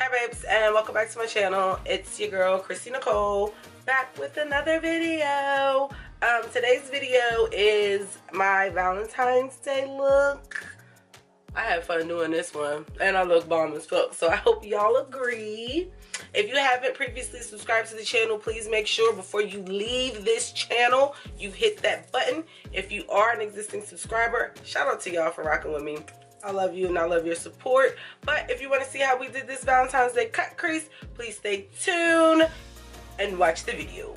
Hi babes, and welcome back to my channel. It's your girl Chrissy Nicole back with another video. Today's video is my Valentine's Day look. I had fun doing this one and I look bomb as fuck, so I hope y'all agree. If you haven't previously subscribed to the channel, please make sure before you leave this channel you hit that button. If you are an existing subscriber, shout out to y'all for rocking with me. I love you and I love your support. But if you want to see how we did this Valentine's Day cut crease, please stay tuned and watch the video.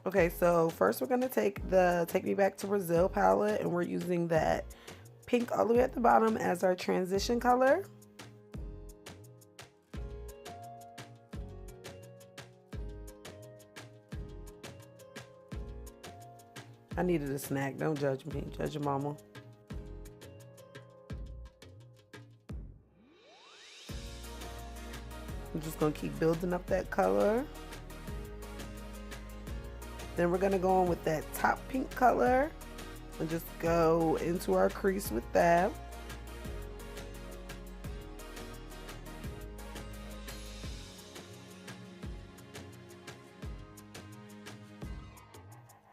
Okay, so first we're gonna take the Take Me Back to Brazil palette, and we're using that pink all the way at the bottom as our transition color. I needed a snack, don't judge me, judge your mama. I'm just gonna keep building up that color. Then we're gonna go on with that top pink color and just go into our crease with that.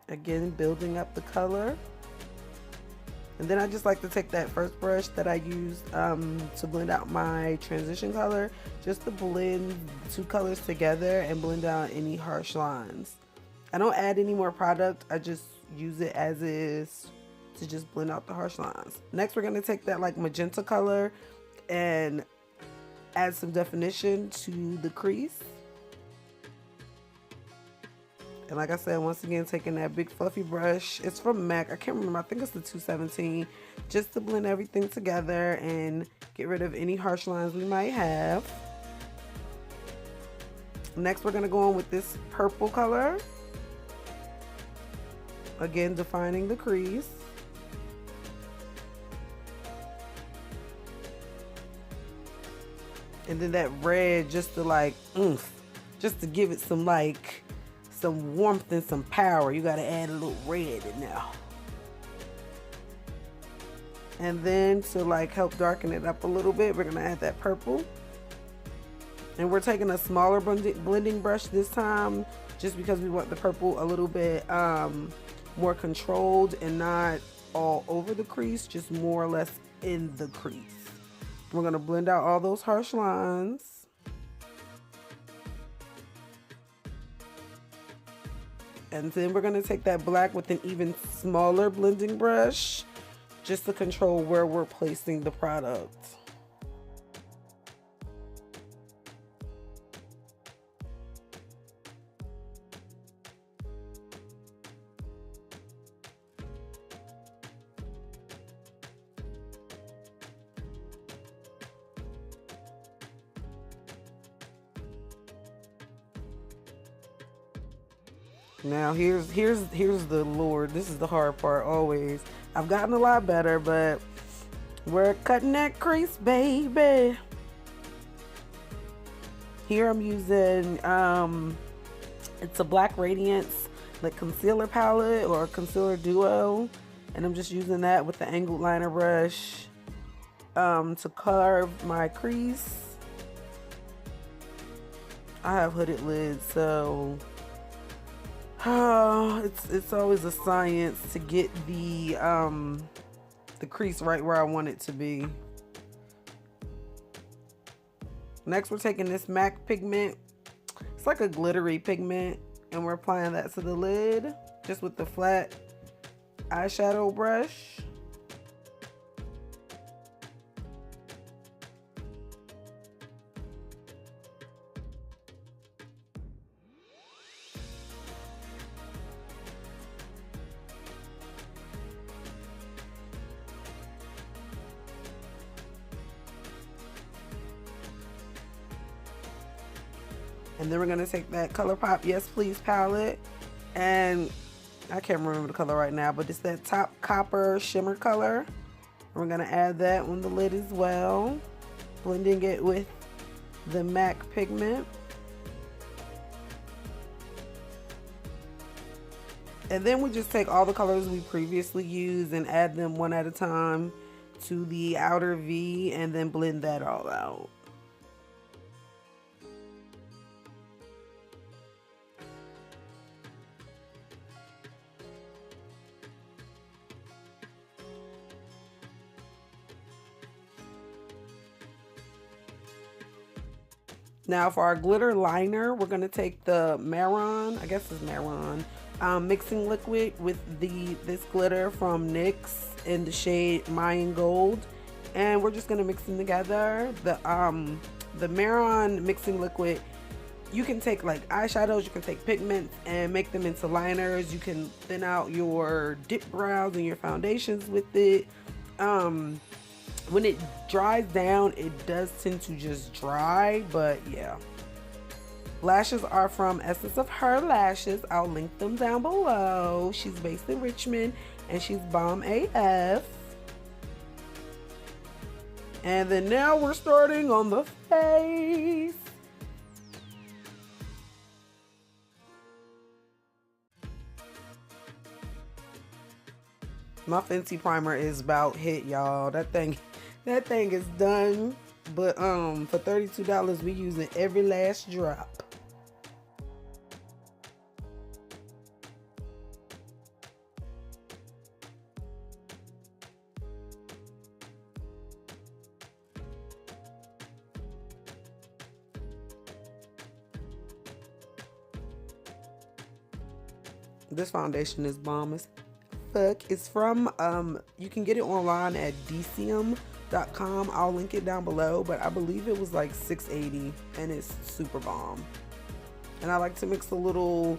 Again, building up the color. And then I just like to take that first brush that I used to blend out my transition color, just to blend two colors together and blend out any harsh lines. I don't add any more product, I just use it as is to just blend out the harsh lines. Next we're going to take that like magenta color and add some definition to the crease. And like I said, once again, taking that big fluffy brush, it's from MAC, I can't remember, I think it's the 217, just to blend everything together and get rid of any harsh lines we might have. Next we're going to go on with this purple color. Again, defining the crease. And then that red just to like oomph, just to give it some like some warmth and some power. You got to add a little red in there. And then to like help darken it up a little bit, we're going to add that purple. And we're taking a smaller blending brush this time, just because we want the purple a little bit more controlled and not all over the crease, just more or less in the crease. We're going to blend out all those harsh lines. And then we're going to take that black with an even smaller blending brush just to control where we're placing the product. Now here's the Lord. This is the hard part always. I've gotten a lot better, but we're cutting that crease, baby. Here I'm using it's a Black Radiance like concealer palette or concealer duo, and I'm just using that with the angled liner brush to carve my crease. I have hooded lids, so it's always a science to get the crease right where I want it to be. Next we're taking this MAC pigment. It's like a glittery pigment, and we're applying that to the lid just with the flat eyeshadow brush. And then we're gonna take that ColourPop Yes Please palette, and I can't remember the color right now, but it's that top copper shimmer color. We're gonna add that on the lid as well, blending it with the MAC pigment. And then we just take all the colors we previously used and add them one at a time to the outer V, and then blend that all out. Now for our glitter liner, we're gonna take the Marron, I guess it's Marron, mixing liquid with this glitter from NYX in the shade Mayan Gold, and we're just gonna mix them together. The Marron mixing liquid, you can take like eyeshadows, you can take pigments and make them into liners. You can thin out your dip brows and your foundations with it. When it dries down, it does tend to just dry, but yeah. Lashes are from Essence of Her Lashes. I'll link them down below. She's based in Richmond and she's bomb AF. And then now we're starting on the face. My Fenty primer is about hit, y'all. That thing is done. But for $32, we using every last drop. This foundation is bomb as fuck. It's from you can get it online at dcium.com. I'll link it down below, but I believe it was like $6.80 and it's super bomb. And I like to mix a little,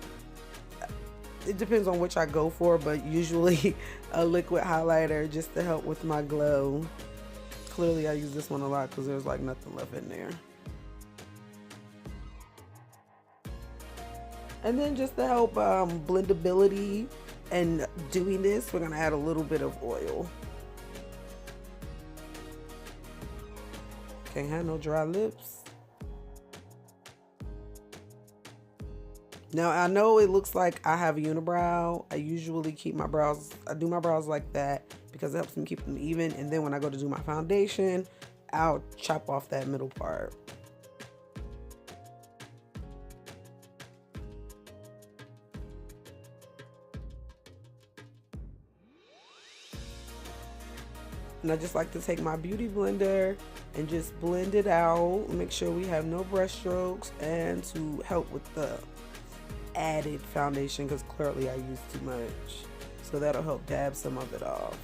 it depends on which I go for, but usually a liquid highlighter just to help with my glow. Clearly I use this one a lot because there's like nothing left in there. And then just to help blendability and doing this, we're gonna add a little bit of oil. Can't have no dry lips. Now I know it looks like I have a unibrow. I usually keep my brows, I do my brows like that because it helps me keep them even. And then when I go to do my foundation, I'll chop off that middle part. And I just like to take my beauty blender and just blend it out. Make sure we have no brush strokes, and to help with the added foundation because clearly I use too much. So that'll help dab some of it off.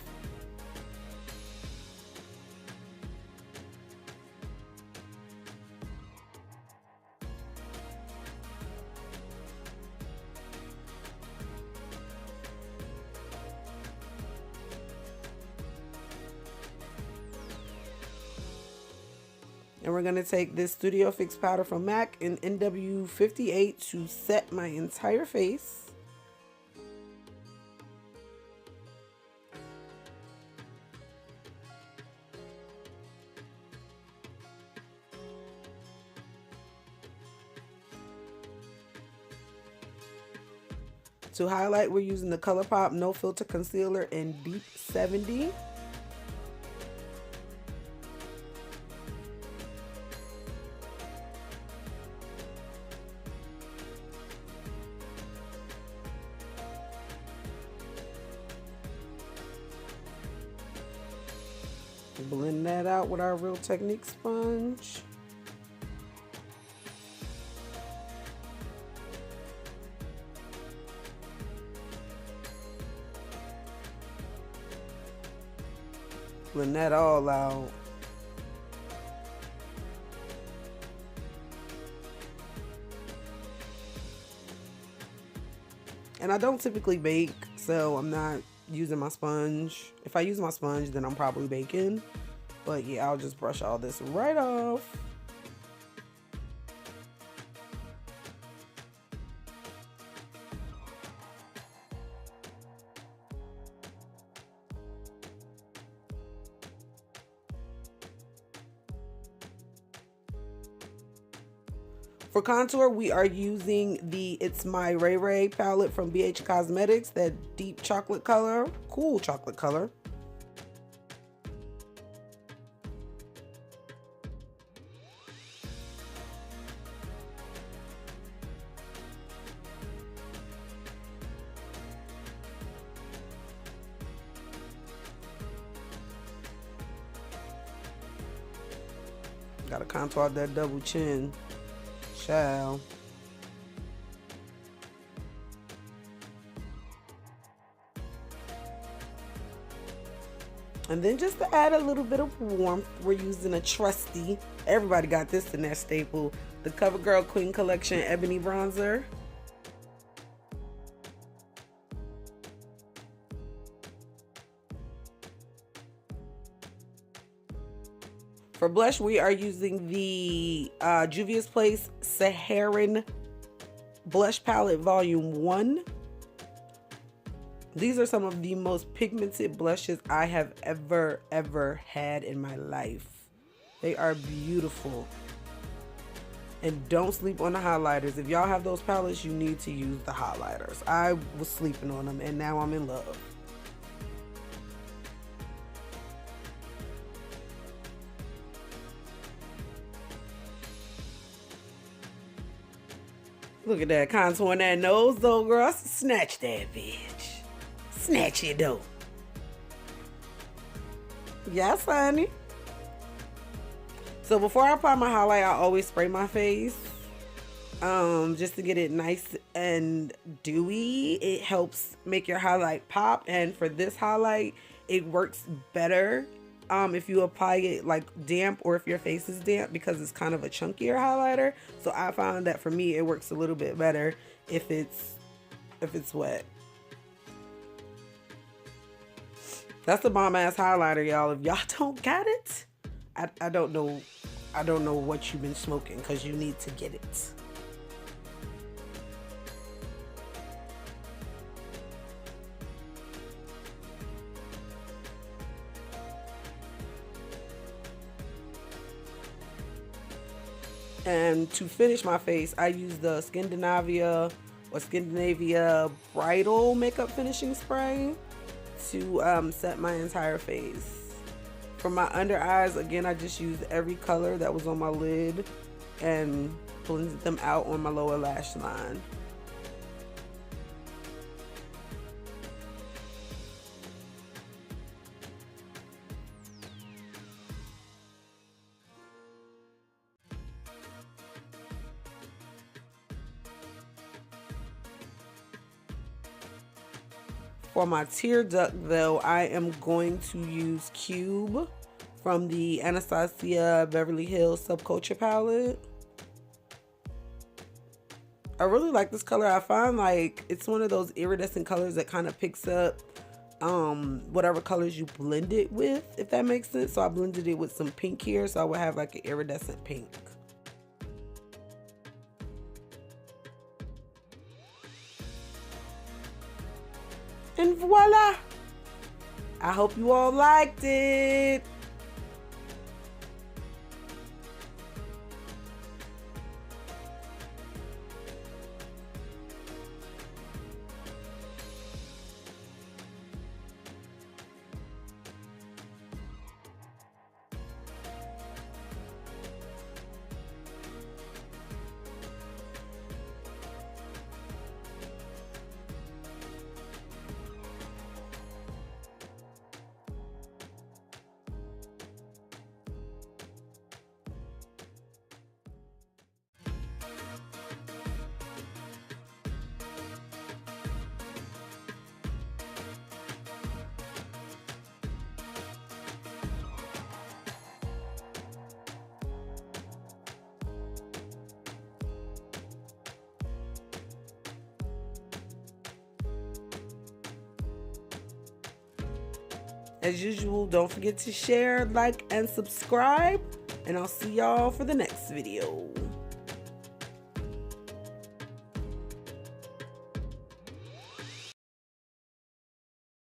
And we're gonna take this Studio Fix powder from MAC in NW58 to set my entire face. To highlight, we're using the ColourPop No Filter Concealer in Deep 70. Blend that out with our Real Technique sponge. Blend that all out. And I don't typically bake, so I'm not using my sponge. If I use my sponge, then I'm probably baking. But yeah, I'll just brush all this right off. For contour, we are using the It's My Ray Ray palette from BH Cosmetics, that deep chocolate color, cool chocolate color. Gotta contour out that double chin. Child. And then just to add a little bit of warmth, we're using a trusty, everybody got this in their staple, the CoverGirl Queen Collection Ebony Bronzer. For blush, we are using the Juvia's Place Saharan Blush Palette Volume 1. These are some of the most pigmented blushes I have ever had in my life. They are beautiful. And don't sleep on the highlighters. If y'all have those palettes, you need to use the highlighters. I was sleeping on them and now I'm in love. Look at that contouring that nose though, girl. Snatch that bitch. Snatch it though. Yes, honey. So before I apply my highlight, I always spray my face. Just to get it nice and dewy. It helps make your highlight pop. And for this highlight, it works better if you apply it like damp or if your face is damp, because it's kind of a chunkier highlighter. So I found that for me it works a little bit better if it's wet. That's the bomb ass highlighter, y'all. If y'all don't got it, I don't know what you've been smoking, because you need to get it. And to finish my face, I use the Scandinavia Bridal Makeup Finishing Spray to set my entire face. For my under eyes, again, I just used every color that was on my lid and blended them out on my lower lash line. For my tear duct though, I am going to use Cube from the Anastasia Beverly Hills Subculture palette. I really like this color. I find like it's one of those iridescent colors that kind of picks up whatever colors you blend it with, if that makes sense. So I blended it with some pink here, so I would have like an iridescent pink. And voila! I hope you all liked it. As usual, don't forget to share, like, and subscribe. And I'll see y'all for the next video.